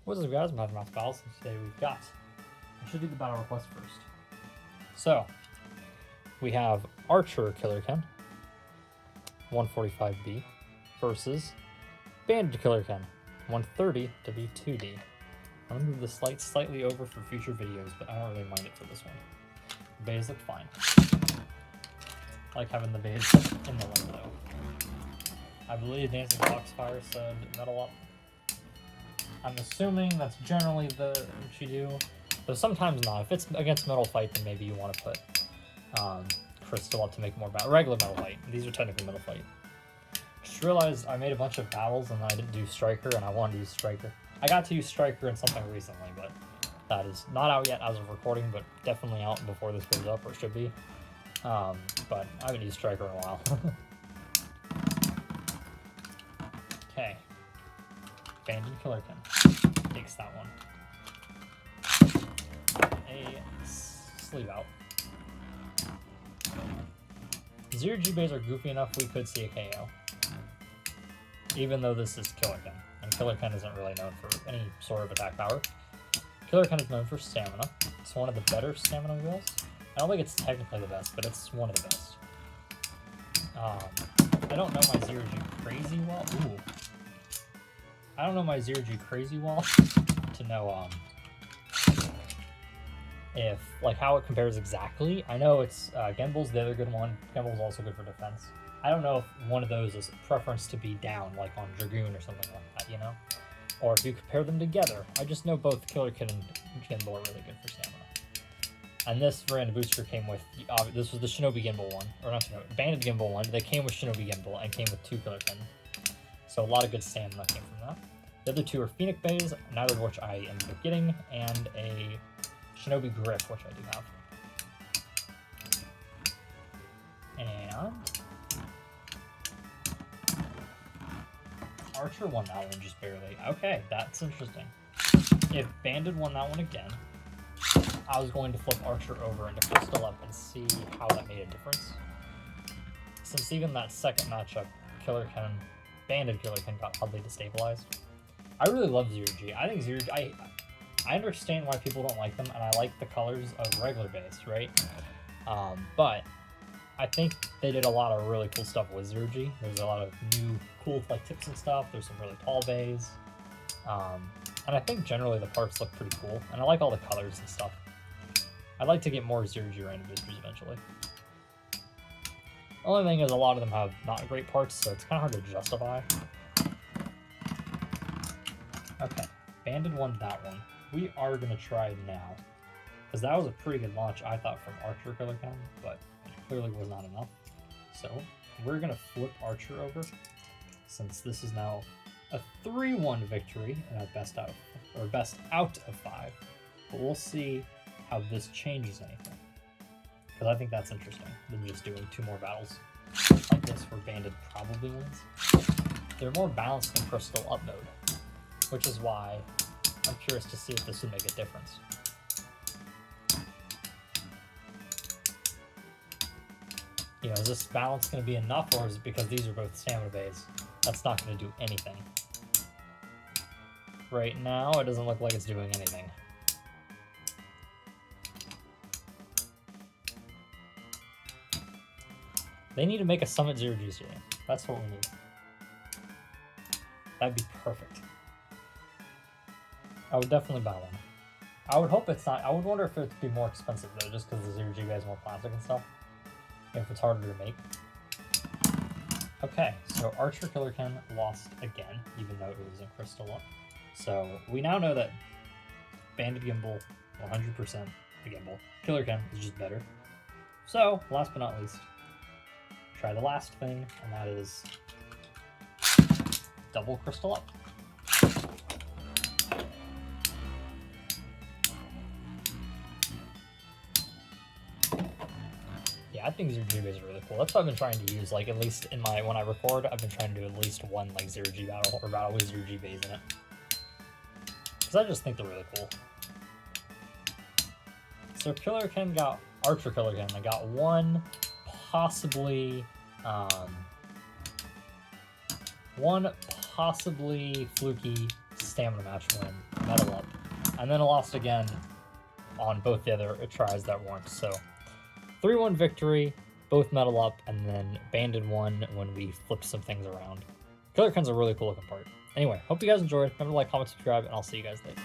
What's up, guys? I'm Mouse Pals, and today we've got. I should do the battle request first. So, we have Archer Killerken 145B versus Bandid Killerken 130 to be 2D. I'm gonna move the slightly over for future videos, but I don't really mind it for this one. The bays look fine. I like having the bays in the light though. I believe Dancing Foxfire said metal up. I'm assuming that's generally what you do, though sometimes not. If it's against metal fight, then maybe you want to put crystal up to make more regular metal fight. These are technically metal fight. Just realized I made a bunch of battles and I didn't do striker, and I wanted to use striker. I got to use striker in something recently, but that is not out yet as of recording, but definitely out before this goes up, or it should be. But I haven't used striker in a while. Okay. Bandid Killerken takes that one. A sleeve out. 0G bays are goofy enough we could see a KO. Even though this is Killerken. And Killerken isn't really known for any sort of attack power. Killerken is known for stamina. It's one of the better stamina wheels. I don't think it's technically the best, but it's one of the best. I don't know my 0G crazy well. Ooh. I don't know my 0G crazy well to know if how it compares exactly. I know it's Genbull's the other good one. Genbull's also good for defense. I don't know if one of those is a preference to be down, like on Dragoon or something like that, you know? Or if you compare them together. I just know both Killerken and Genbull are really good for stamina. And this random booster came with, this was the Shinobi Genbull one, or not Shinobi, Bandid Genbull one. They came with Shinobi Genbull and came with 2 Killerken. So a lot of good stamina came from that. The other 2 are Phoenix Bays, neither of which I ended up getting, and a Shinobi Grip, which I do have. And Archer won that one just barely. Okay, that's interesting. If Bandid won that one again, I was going to flip Archer over into Crystal Up and see how that made a difference. Since even that second matchup, Bandid Killerken got oddly destabilized. I really love 0G. I think 0G, I understand why people don't like them, and I like the colors of regular base, right? But I think they did a lot of really cool stuff with 0G. There's a lot of new cool tips and stuff. There's some really tall bays. And I think generally the parts look pretty cool, and I like all the colors and stuff. I'd like to get more 0G random boosters eventually. The only thing is a lot of them have not great parts, so it's kind of hard to justify. Okay, Bandid won that one. We are going to try now, because that was a pretty good launch, I thought, from Archer Killerken, but it clearly was not enough. So, we're going to flip Archer over, since this is now a 3-1 victory in our best out of 5. But we'll see how this changes anything, because I think that's interesting than just doing 2 more battles like this where Bandid probably wins. They're more balanced in Crystal Up mode, which is why I'm curious to see if this would make a difference. You know, is this balance going to be enough, or is it because these are both stamina bays? That's not going to do anything. Right now, it doesn't look like it's doing anything. They need to make a Summit 0G series. That's what we need. That'd be perfect. I would definitely buy one. I would hope it's not. I would wonder if it'd be more expensive though, just because the 0G has more plastic and stuff. If it's harder to make. Okay, so Archer Killerken lost again, even though it was in Crystal Up. So we now know that Bandid Genbull, 100% the Genbull. Killerken is just better. So, last but not least, try the last thing, and that is double Crystal Up. Yeah, I think 0G bays are really cool. That's what I've been trying to use, at least in when I record, I've been trying to do at least one 0G battle, or battle with 0G bays in it. Because I just think they're really cool. So Archer Killerken, I got one possibly fluky stamina match win. medal up. And then it lost again on both the other tries that weren't. So 3-1 victory, both medal up, and then Bandid won when we flipped some things around. Killerken's a really cool looking part. Anyway, hope you guys enjoyed. Remember to like, comment, subscribe, and I'll see you guys later.